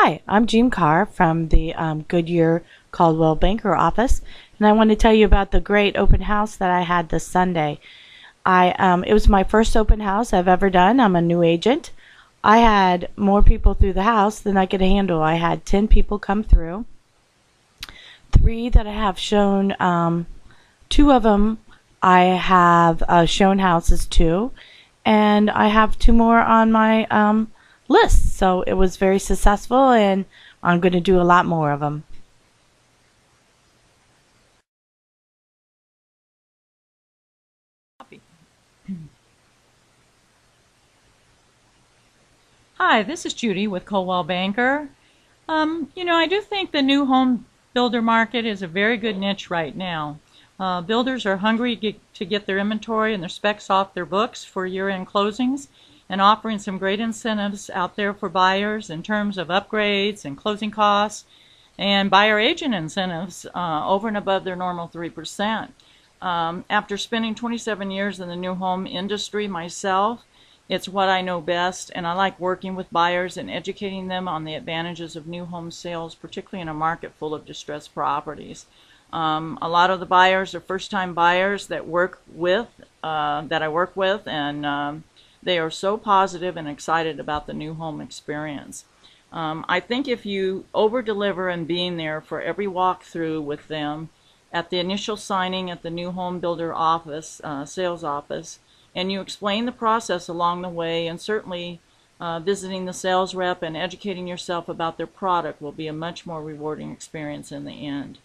Hi, I'm Jean Carr from the Goodyear Caldwell Banker office, and I want to tell you about the great open house that I had this Sunday. It was my first open house I've ever done. I'm a new agent. I had more people through the house than I could handle. I had 10 people come through. 3 that I have shown, 2 of them I have shown houses to, and I have 2 more on my list. So it was very successful, and I'm going to do a lot more of them. Hi, this is Judy with Coldwell Banker. I do think the new home builder market is a very good niche right now. Builders are hungry to get their inventory and their specs off their books for year-end closings, and offering some great incentives out there for buyers in terms of upgrades and closing costs and buyer agent incentives over and above their normal 3%. After spending 27 years in the new home industry myself, it's what I know best, and I like working with buyers and educating them on the advantages of new home sales, particularly in a market full of distressed properties. A lot of the buyers are first-time buyers that I work with, and they are so positive and excited about the new home experience. I think if you over-deliver and being there for every walkthrough with them at the initial signing at the new home builder office, sales office, and you explain the process along the way, and certainly visiting the sales rep and educating yourself about their product will be a much more rewarding experience in the end.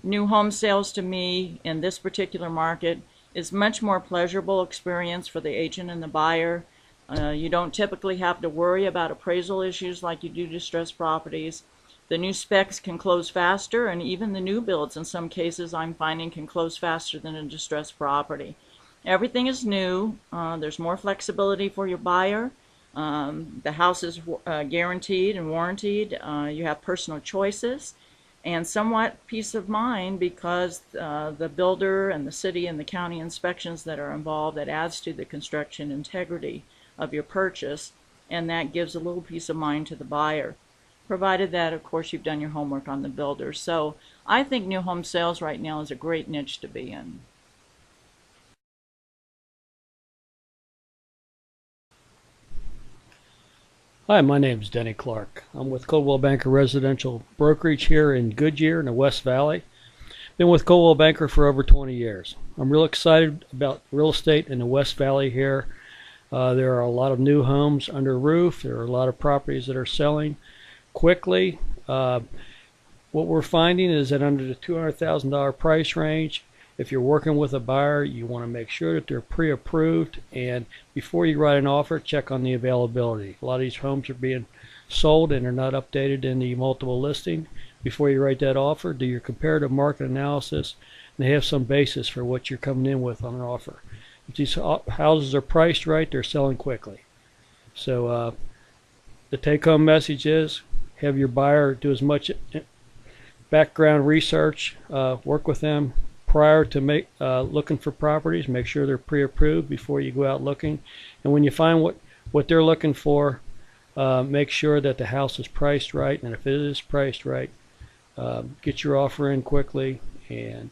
New home sales to me in this particular market is much more pleasurable experience for the agent and the buyer. You don't typically have to worry about appraisal issues like you do distressed properties. The new specs can close faster, and even the new builds in some cases I'm finding can close faster than a distressed property. Everything is new. There's more flexibility for your buyer. The house is guaranteed and warranted. You have personal choices and somewhat peace of mind because the builder and the city and the county inspections that are involved, that adds to the construction integrity of your purchase, and that gives a little peace of mind to the buyer, provided that, of course, you've done your homework on the builder. So I think new home sales right now is a great niche to be in. Hi, my name is Denny Clark. I'm with Coldwell Banker Residential Brokerage here in Goodyear in the West Valley. Been with Coldwell Banker for over 20 years. I'm real excited about real estate in the West Valley here. There are a lot of new homes under roof. There are a lot of properties that are selling quickly. What we're finding is that under the $200,000 price range, if you're working with a buyer, you want to make sure that they're pre-approved, and before you write an offer, check on the availability. A lot of these homes are being sold and they're not updated in the multiple listing. Before you write that offer, do your comparative market analysis and have some basis for what you're coming in with on an offer. If these houses are priced right, they're selling quickly. So the take-home message is have your buyer do as much background research, work with them prior to looking for properties. Make sure they're pre-approved before you go out looking. And when you find what they're looking for, make sure that the house is priced right. And if it is priced right, get your offer in quickly. And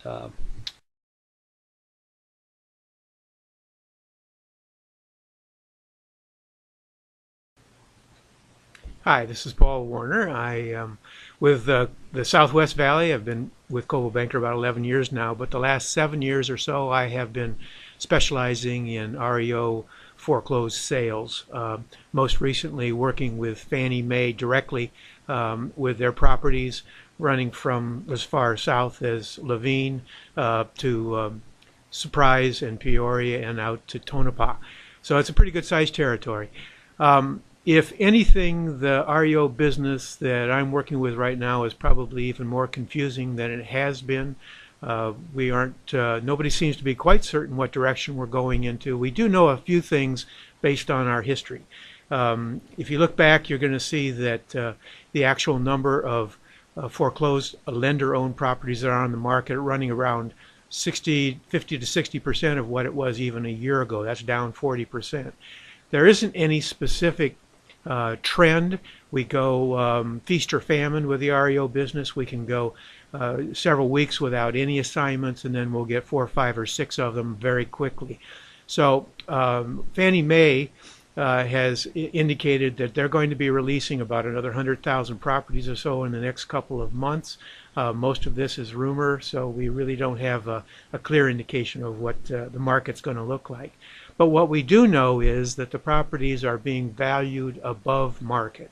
Hi, this is Paul Warner. I with the Southwest Valley. I've been with Coldwell Banker about 11 years now, but the last 7 years or so I have been specializing in REO foreclosed sales. Most recently working with Fannie Mae directly with their properties running from as far south as Laveen to Surprise and Peoria and out to Tonopah. So it's a pretty good sized territory. If anything, the REO business that I'm working with right now is probably even more confusing than it has been. Nobody seems to be quite certain what direction we're going into. We do know a few things based on our history. If you look back, you're going to see that the actual number of foreclosed lender-owned properties that are on the market are running around 50 to 60% of what it was even a year ago. That's down 40%. There isn't any specific trend. We go feast or famine with the REO business. We can go several weeks without any assignments, and then we'll get 4, 5, or 6 of them very quickly. So Fannie Mae has indicated that they're going to be releasing about another 100,000 properties or so in the next couple of months. Most of this is rumor, so we really don't have a clear indication of what the market's going to look like. But what we do know is that the properties are being valued above market.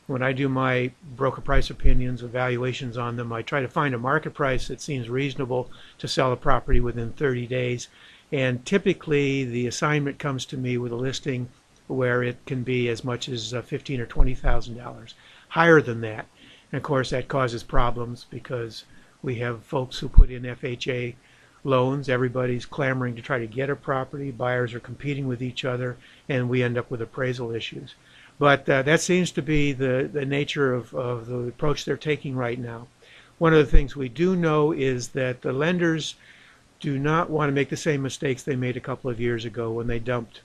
When I do my broker price opinions, evaluations on them, I try to find a market price that seems reasonable to sell a property within 30 days. And typically the assignment comes to me with a listing where it can be as much as $15,000 or $20,000, higher than that. And of course that causes problems because we have folks who put in FHA loans. Everybody's clamoring to try to get a property. Buyers are competing with each other, and we end up with appraisal issues. But that seems to be the nature of the approach they're taking right now. One of the things we do know is that the lenders do not want to make the same mistakes they made a couple of years ago when they dumped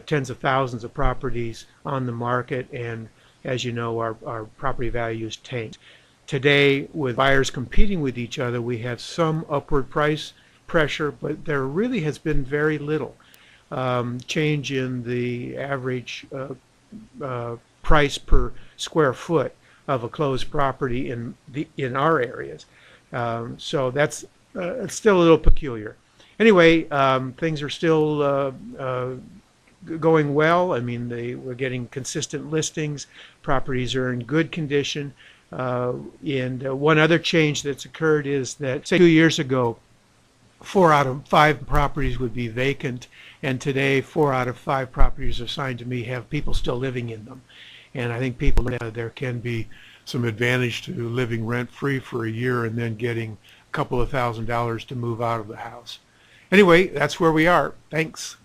tens of thousands of properties on the market, and as you know, our property values tanked. Today, with buyers competing with each other, we have some upward price pressure, but there really has been very little change in the average price per square foot of a closed property in our areas. So that's it's still a little peculiar. Anyway, things are still going well. I mean, we're getting consistent listings. Properties are in good condition. And one other change that's occurred is that, say, 2 years ago, 4 out of 5 properties would be vacant, and today 4 out of 5 properties assigned to me have people still living in them. And I think people there can be some advantage to living rent-free for a year and then getting a couple of $1,000s to move out of the house. Anyway, that's where we are. Thanks.